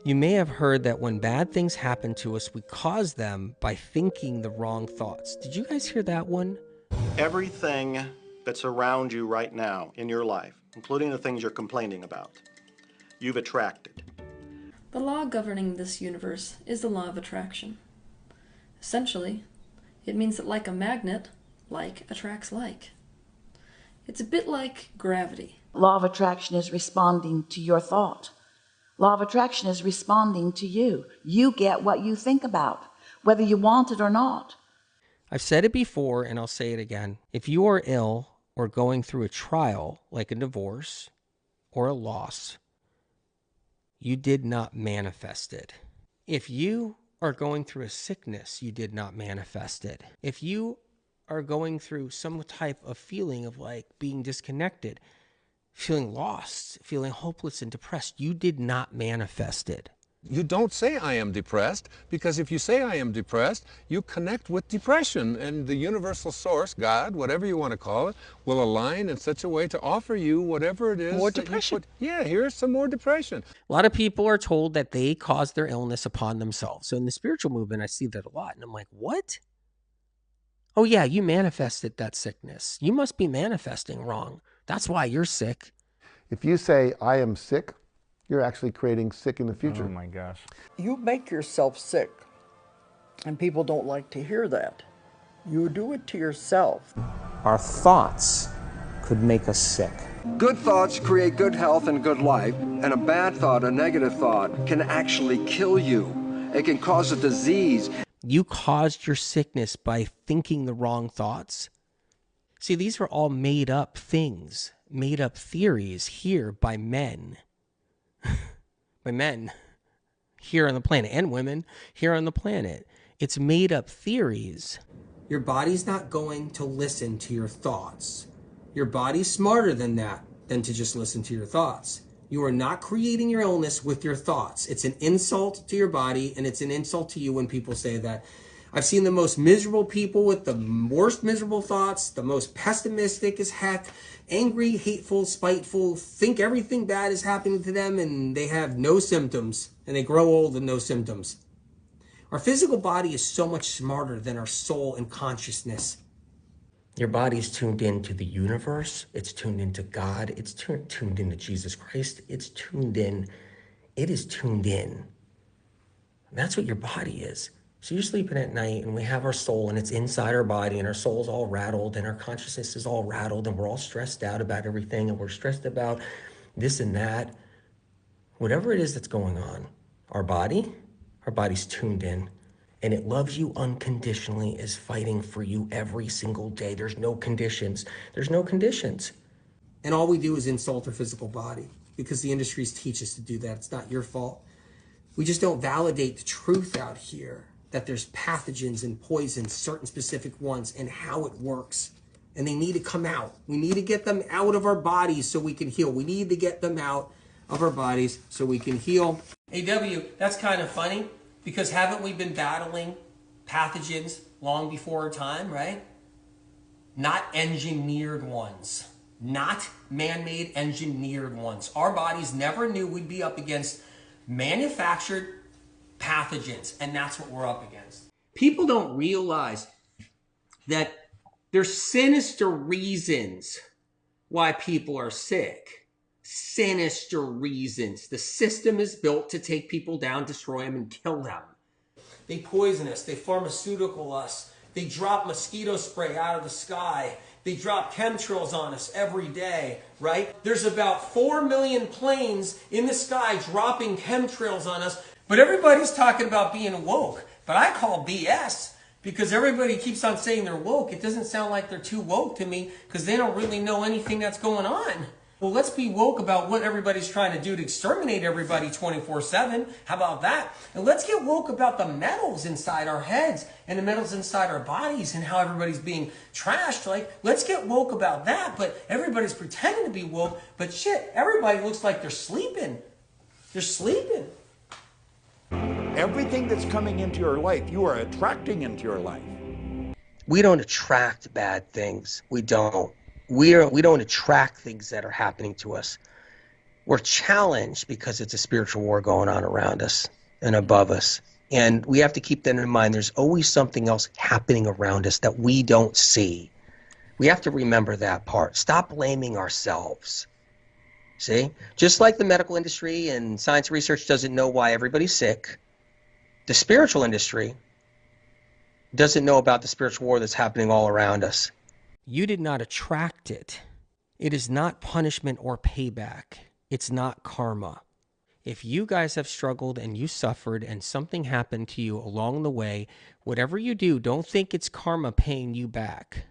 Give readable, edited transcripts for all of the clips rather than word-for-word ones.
You may have heard that when bad things happen to us, we cause them by thinking the wrong thoughts. Did you guys hear that one? Everything that's around you right now in your life, including the things you're complaining about, you've attracted. The law governing this universe is the law of attraction. Essentially, it means that like a magnet, like attracts like. It's a bit like gravity. Law of attraction is responding to your thought. Law of attraction is responding to you. You get what you think about, whether you want it or not. I've said it before and I'll say it again. If you are ill or going through a trial like a divorce or a loss, you did not manifest it. If you are going through a sickness, you did not manifest it. If you are going through some type of feeling of like being disconnected, feeling lost, feeling hopeless and depressed, you did not manifest it. You don't say I am depressed, because if you say I am depressed, you connect with depression, and the universal source, God, whatever you want to call it, will align in such a way to offer you whatever it is. More depression. Yeah, here's some more depression. A lot of people are told that they caused their illness upon themselves. So in the spiritual movement, I see that a lot. And I'm like, what? Oh yeah, you manifested that sickness. You must be manifesting wrong. That's why you're sick. If you say, I am sick, you're actually creating sick in the future. Oh my gosh. You make yourself sick, and people don't like to hear that. You do it to yourself. Our thoughts could make us sick. Good thoughts create good health and good life, and a bad thought, a negative thought, can actually kill you. It can cause a disease. You caused your sickness by thinking the wrong thoughts. See, these are all made up things, made up theories here by men. By men here on the planet, and women here on the planet. It's made up theories. Your body's not going to listen to your thoughts. Your body's smarter than that, than to just listen to your thoughts. You are not creating your illness with your thoughts. It's an insult to your body, and it's an insult to you when people say that. I've seen the most miserable people with the worst miserable thoughts, the most pessimistic as heck, angry, hateful, spiteful, think everything bad is happening to them, and they have no symptoms, and they grow old with no symptoms. Our physical body is so much smarter than our soul and consciousness. Your body's tuned into the universe. It's tuned into God. It's tuned into Jesus Christ. It is tuned in. That's what your body is. So you're sleeping at night, and we have our soul, and it's inside our body, and our soul's all rattled, and our consciousness is all rattled, and we're all stressed out about everything, and we're stressed about this and that. Whatever it is that's going on, our body's tuned in, and it loves you unconditionally, is fighting for you every single day. There's no conditions. There's no conditions. And all we do is insult our physical body because the industries teach us to do that. It's not your fault. We just don't validate the truth out here, that there's pathogens and poisons, certain specific ones, and how it works. And they need to come out. We need to get them out of our bodies so we can heal. We need to get them out of our bodies so we can heal. AW, that's kind of funny, because haven't we been battling pathogens long before our time, right? Not engineered ones. Not man-made engineered ones. Our bodies never knew we'd be up against manufactured pathogens, and that's what we're up against. People don't realize that there's sinister reasons why people are sick. Sinister reasons. The system is built to take people down, destroy them, and kill them. They poison us. They pharmaceutical us. They drop mosquito spray out of the sky. They drop chemtrails on us every day, right? There's about 4 million planes in the sky dropping chemtrails on us. But everybody's talking about being woke. But I call BS, because everybody keeps on saying they're woke. It doesn't sound like they're too woke to me, because they don't really know anything that's going on. Well, let's be woke about what everybody's trying to do to exterminate everybody 24/7. How about that? And let's get woke about the metals inside our heads and the metals inside our bodies and how everybody's being trashed. Like, let's get woke about that. But everybody's pretending to be woke. But shit, everybody looks like they're sleeping. They're sleeping. Everything that's coming into your life, you are attracting into your life. We don't attract bad things. We don't. We don't attract things that are happening to us. We're challenged because it's a spiritual war going on around us and above us. And we have to keep that in mind. There's always something else happening around us that we don't see. We have to remember that part. Stop blaming ourselves. See? Just like the medical industry and science research doesn't know why everybody's sick, the spiritual industry doesn't know about the spiritual war that's happening all around us. You did not attract it. It is not punishment or payback. It's not karma. If you guys have struggled and you suffered and something happened to you along the way, whatever you do, don't think it's karma paying you back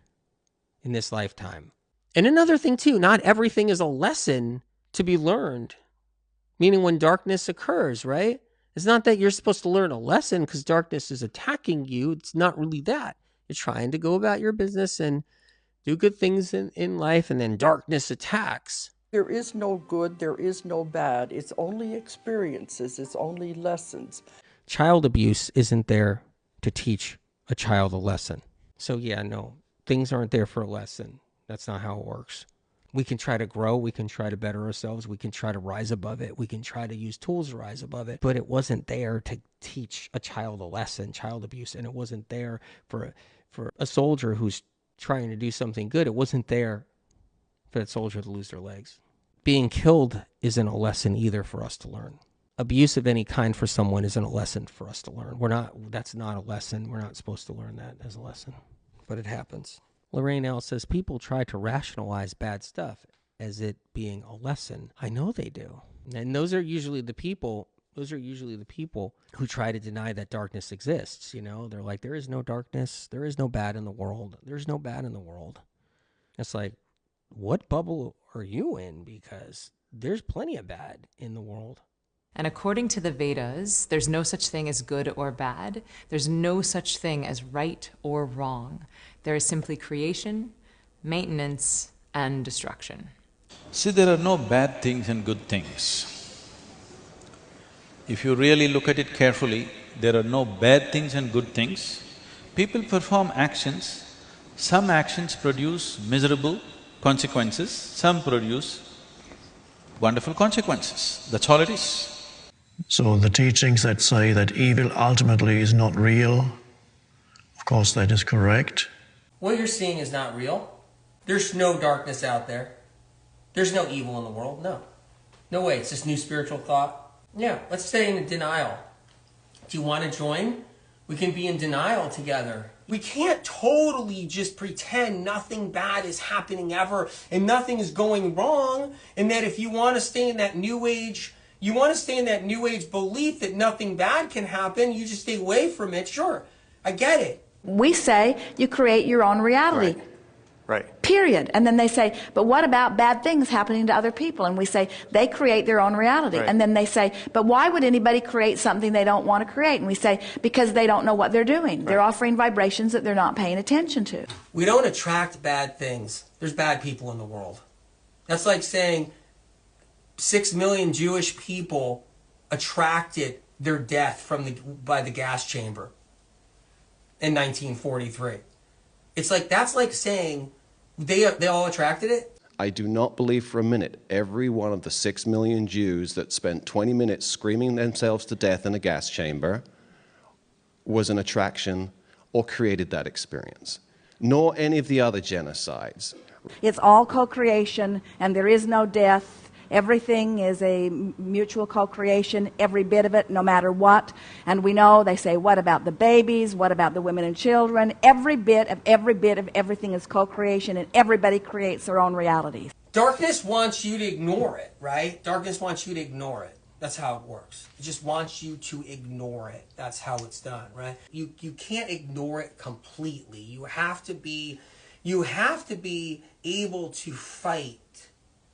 in this lifetime. And another thing too, not everything is a lesson to be learned. Meaning when darkness occurs, right? It's not that you're supposed to learn a lesson because darkness is attacking you. It's not really that. You're trying to go about your business and do good things in life, and then darkness attacks. There is no good, there is no bad. It's only experiences, it's only lessons. Child abuse isn't there to teach a child a lesson. So yeah, no, things aren't there for a lesson. That's not how it works. We can try to grow, we can try to better ourselves, we can try to rise above it, we can try to use tools to rise above it, but it wasn't there to teach a child a lesson, child abuse, and it wasn't there for a soldier who's trying to do something good. It wasn't there for that soldier to lose their legs. Being killed isn't a lesson either for us to learn. Abuse of any kind for someone isn't a lesson for us to learn. That's not a lesson. We're not supposed to learn that as a lesson, but it happens. Lorraine L. says people try to rationalize bad stuff as it being a lesson. I know they do. And those are usually the people who try to deny that darkness exists. You know, they're like, there is no darkness. There is no bad in the world. There's no bad in the world. It's like, what bubble are you in? Because there's plenty of bad in the world. And according to the Vedas, there's no such thing as good or bad. There's no such thing as right or wrong. There is simply creation, maintenance, and destruction. See, there are no bad things and good things. If you really look at it carefully, there are no bad things and good things. People perform actions. Some actions produce miserable consequences, some produce wonderful consequences. That's all it is. So the teachings that say that evil ultimately is not real, of course that is correct. What you're seeing is not real. There's no darkness out there. There's no evil in the world, no. No way, it's this new spiritual thought. Yeah, let's stay in denial. Do you want to join? We can be in denial together. We can't totally just pretend nothing bad is happening ever and nothing is going wrong, and that if you want to stay in that new age, belief that nothing bad can happen, you just stay away from it. Sure, I get it. We say you create your own reality. Right. Period. And then they say, but what about bad things happening to other people? And we say, they create their own reality. Right. And then they say, but why would anybody create something they don't want to create? And we say, because they don't know what they're doing. Right. They're offering vibrations that they're not paying attention to. We don't attract bad things. There's bad people in the world. That's like saying 6 million Jewish people attracted their death by the gas chamber in 1943. It's like, that's like saying they all attracted it? I do not believe for a minute every one of the 6 million Jews that spent 20 minutes screaming themselves to death in a gas chamber was an attraction or created that experience, nor any of the other genocides. It's all co-creation, and there is no death. Everything is a mutual co-creation, every bit of it, no matter what. And we know, they say, what about the babies? What about the women and children? Every bit of everything is co-creation, and everybody creates their own realities. Darkness wants you to ignore it, right? Darkness wants you to ignore it. That's how it works. It just wants you to ignore it. That's how it's done, right? You can't ignore it completely. You have to be able to fight.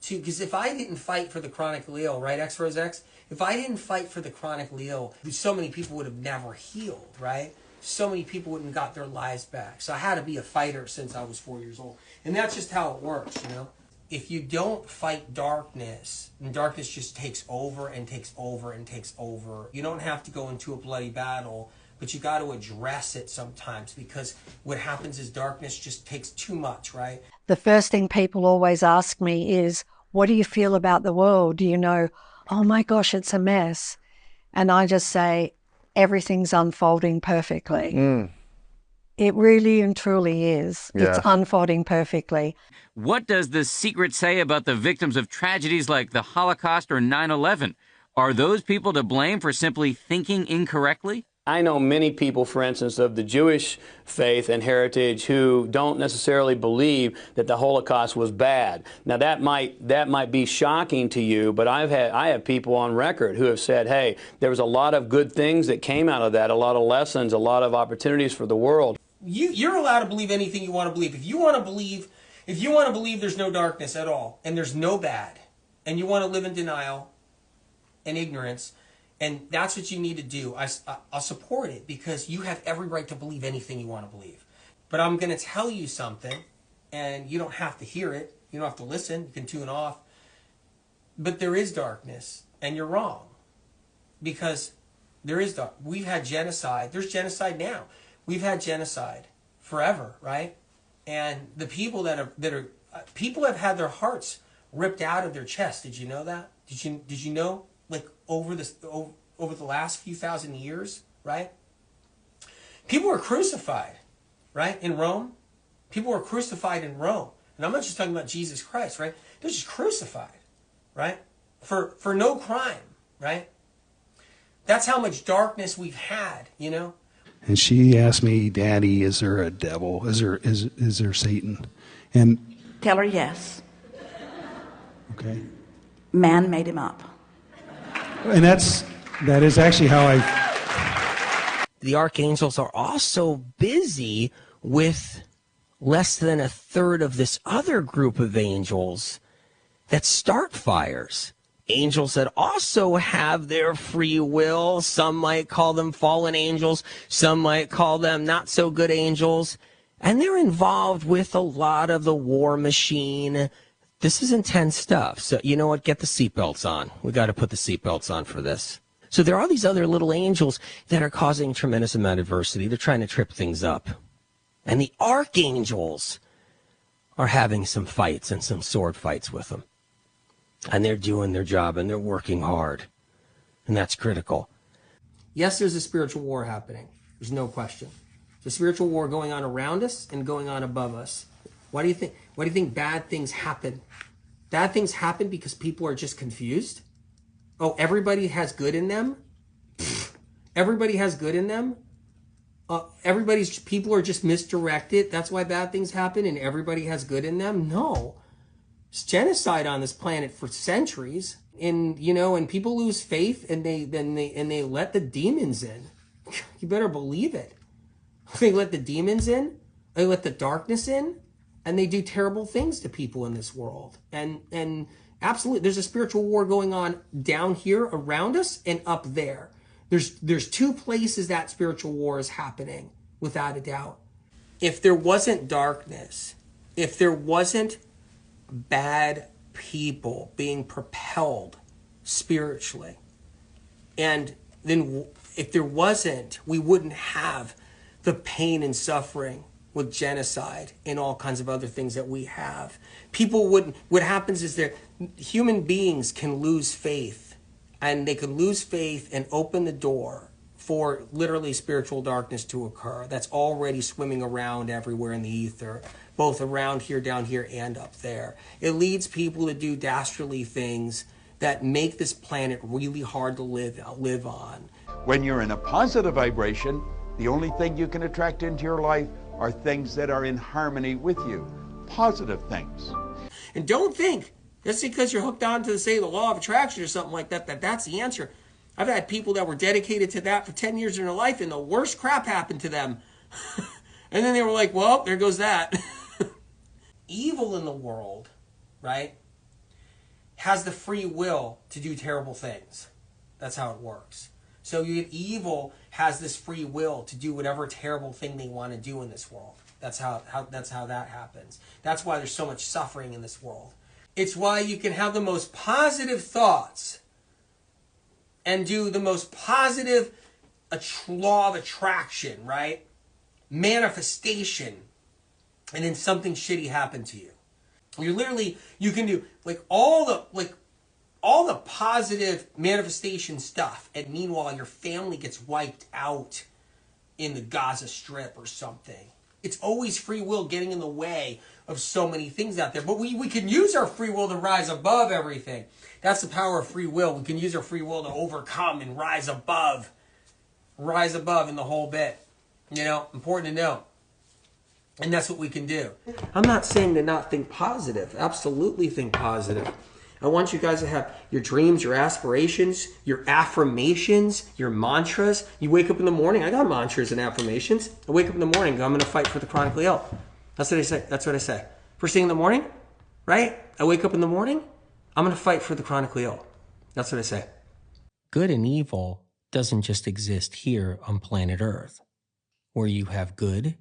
Because if I didn't fight for the chronically ill, right, X Rose X? If I didn't fight for the chronically ill, so many people would have never healed, right? So many people wouldn't got their lives back. So I had to be a fighter since I was 4 years old. And that's just how it works, you know? If you don't fight darkness, and darkness just takes over and takes over and takes over, you don't have to go into a bloody battle, but you got to address it sometimes, because what happens is darkness just takes too much, right? The first thing people always ask me is, what do you feel about the world? Do you know, oh my gosh, it's a mess? And I just say, everything's unfolding perfectly. It really and truly is. Yeah. It's unfolding perfectly. What does The Secret say about the victims of tragedies like the Holocaust or 9/11? Are those people to blame for simply thinking incorrectly? I know many people, for instance, of the Jewish faith and heritage who don't necessarily believe that the Holocaust was bad. Now that might be shocking to you, but I have people on record who have said, hey, there was a lot of good things that came out of that, a lot of lessons, a lot of opportunities for the world. You're allowed to believe anything you want to believe. If you want to believe there's no darkness at all, and there's no bad, and you want to live in denial and ignorance, and that's what you need to do, I'll support it, because you have every right to believe anything you want to believe. But I'm going to tell you something, and you don't have to hear it. You don't have to listen. You can tune off. But there is darkness, and you're wrong, because there is dark. We've had genocide. There's genocide now. We've had genocide forever, right? And the people people have had their hearts ripped out of their chest. Did you know that? Did you know, like, over the last few thousand years, right? People were crucified, right? In Rome. People were crucified in Rome. And I'm not just talking about Jesus Christ, right? They're just crucified, right? For no crime, right? That's how much darkness we've had, you know? And she asked me, Daddy, is there a devil? Is there Satan? And Tell her yes. okay. Man made him up. And that is actually how I... The archangels are also busy with less than a third of this other group of angels that start fires. Angels that also have their free will. Some might call them fallen angels. Some might call them not so good angels. And they're involved with a lot of the war machine. This is intense stuff. So you know what? Get the seatbelts on. We got to put the seatbelts on for this. So there are these other little angels that are causing tremendous amount of adversity. They're trying to trip things up. And the archangels are having some fights and some sword fights with them. And they're doing their job, and they're working hard. And that's critical. Yes, there's a spiritual war happening. There's no question. There's a spiritual war going on around us and going on above us. Why do you think bad things happen? Bad things happen because people are just confused? Oh, everybody has good in them? Everybody has good in them? People are just misdirected. That's why bad things happen and everybody has good in them? No. It's genocide on this planet for centuries, and people lose faith, and they let the demons in. You better believe it. They let the demons in, they let the darkness in, and they do terrible things to people in this world. And absolutely, there's a spiritual war going on down here around us and up there. There's two places that spiritual war is happening, without a doubt. If there wasn't darkness, if there wasn't bad people being propelled spiritually, and then if there wasn't, we wouldn't have the pain and suffering with genocide and all kinds of other things that we have. People wouldn't. What happens is human beings can lose faith, and they can lose faith and open the door for literally spiritual darkness to occur. That's already swimming around everywhere in the ether, both around here, down here, and up there. It leads people to do dastardly things that make this planet really hard to live on. When you're in a positive vibration, the only thing you can attract into your life are things that are in harmony with you, positive things. And don't think, just because you're hooked on to, say, the law of attraction or something like that, that's the answer. I've had people that were dedicated to that for 10 years in their life, and the worst crap happened to them. And then they were like, well, there goes that. Evil in the world, right, has the free will to do terrible things. That's how it works. So evil has this free will to do whatever terrible thing they want to do in this world. That's how that happens. That's why there's so much suffering in this world. It's why you can have the most positive thoughts and do the most positive law of attraction, right? Manifestation, and then something shitty happened to you. You're literally, you can do like all the positive manifestation stuff, and meanwhile your family gets wiped out in the Gaza Strip or something. It's always free will getting in the way of so many things out there. But we can use our free will to rise above everything. That's the power of free will. We can use our free will to overcome and rise above in the whole bit. You know, important to know. And that's what we can do. I'm not saying to not think positive. Absolutely think positive. I want you guys to have your dreams, your aspirations, your affirmations, your mantras. You wake up in the morning. I got mantras and affirmations. I wake up in the morning and go, I'm going to fight for the chronically ill. That's what I say. That's what I say. First thing in the morning, right? I wake up in the morning. I'm going to fight for the chronically ill. That's what I say. Good and evil doesn't just exist here on planet Earth, where you have good,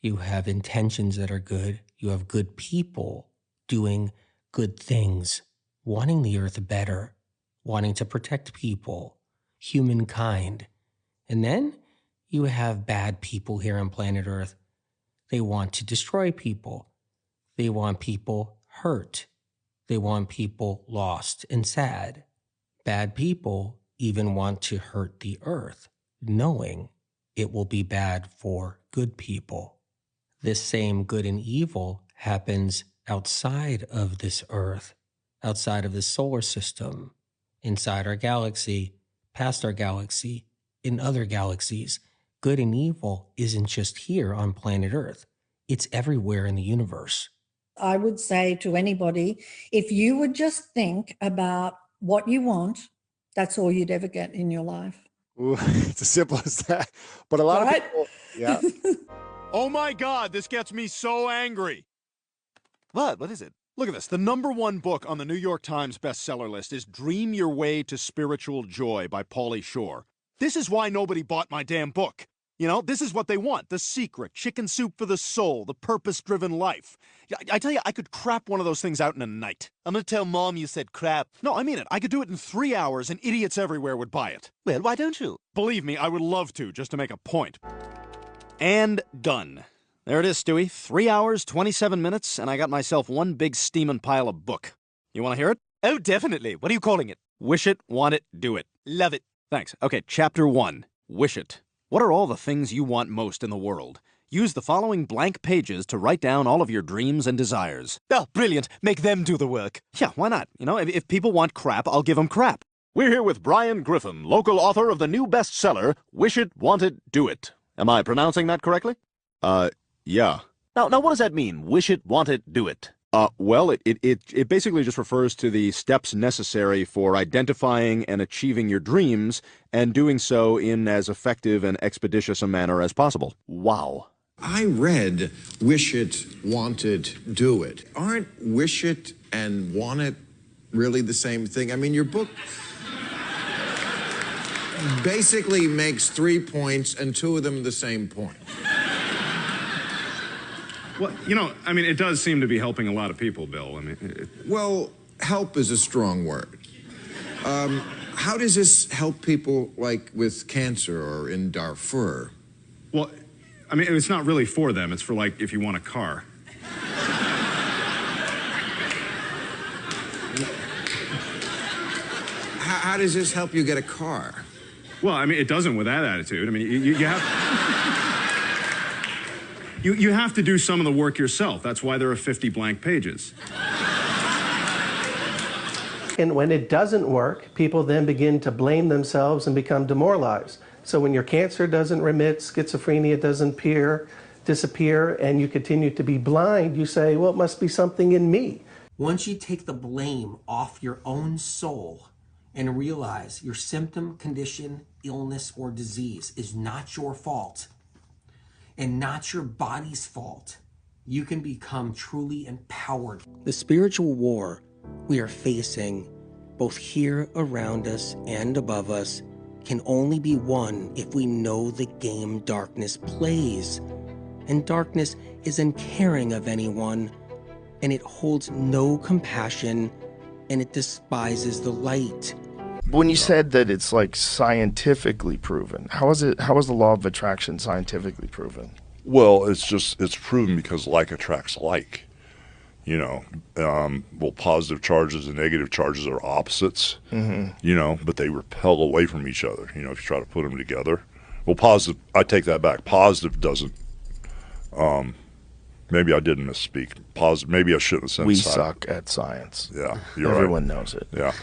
you have intentions that are good, you have good people doing good things, wanting the earth better, wanting to protect people, humankind. And then you have bad people here on planet Earth. They want to destroy people. They want people hurt. They want people lost and sad. Bad people even want to hurt the earth, knowing it will be bad for good people. This same good and evil happens outside of this earth, outside of the solar system, inside our galaxy, past our galaxy, in other galaxies. Good and evil isn't just here on planet Earth. It's everywhere in the universe. I would say to anybody, if you would just think about what you want, that's all you'd ever get in your life. Ooh, it's as simple as that. But a lot of people, yeah. Oh my God, this gets me so angry. What is it? Look at this. The #1 book on the New York Times bestseller list is Dream Your Way to Spiritual Joy by Pauly Shore. This is why nobody bought my damn book. You know, this is what they want. The secret, chicken soup for the soul, the purpose-driven life. I tell you, I could crap one of those things out in a night. I'm gonna tell Mom you said crap. No, I mean it. I could do it in 3 hours and idiots everywhere would buy it. Well, why don't you? Believe me, I would love to, just to make a point. And done. There it is, Stewie. 3 hours, 27 minutes, and I got myself one big steaming pile of book. You want to hear it? Oh, definitely. What are you calling it? Wish it, want it, do it. Love it. Thanks. Okay, Chapter 1. Wish it. What are all the things you want most in the world? Use the following blank pages to write down all of your dreams and desires. Oh, brilliant. Make them do the work. Yeah, why not? You know, if people want crap, I'll give them crap. We're here with Brian Griffin, local author of the new bestseller, Wish It, Want It, Do It. Am I pronouncing that correctly? Yeah. Now, what does that mean? Wish it, want it, do it. Well, it basically just refers to the steps necessary for identifying and achieving your dreams and doing so in as effective and expeditious a manner as possible. Wow. I read Wish It, Want It, Do It. Aren't Wish It and Want It really the same thing? I mean, your book basically makes 3 points and 2 of them the same point. Well, you know, I mean, it does seem to be helping a lot of people, Bill. I mean, Well, help is a strong word. How does this help people, like, with cancer or in Darfur? Well, I mean, it's not really for them. It's for, like, if you want a car. How does this help you get a car? Well, I mean, it doesn't with that attitude. I mean, you have... You have to do some of the work yourself. That's why there are 50 blank pages. And when it doesn't work, people then begin to blame themselves and become demoralized. So when your cancer doesn't remit, schizophrenia doesn't disappear, and you continue to be blind, you say, well, it must be something in me. Once you take the blame off your own soul and realize your symptom, condition, illness, or disease is not your fault, and not your body's fault, you can become truly empowered. The spiritual war we are facing, both here around us and above us, can only be won if we know the game darkness plays. And darkness is uncaring of anyone, and it holds no compassion, and it despises the light. When you said that it's like scientifically proven, how is the law of attraction scientifically proven? Well, it's proven because like attracts like. You know, well, positive charges and negative charges are opposites, you know, but they repel away from each other, you know, if you try to put them together. Well, positive, I take that back. Positive doesn't, maybe I didn't misspeak. Positive, maybe I shouldn't have said We science. suck at science. Yeah, you're Everyone right. knows it. Yeah.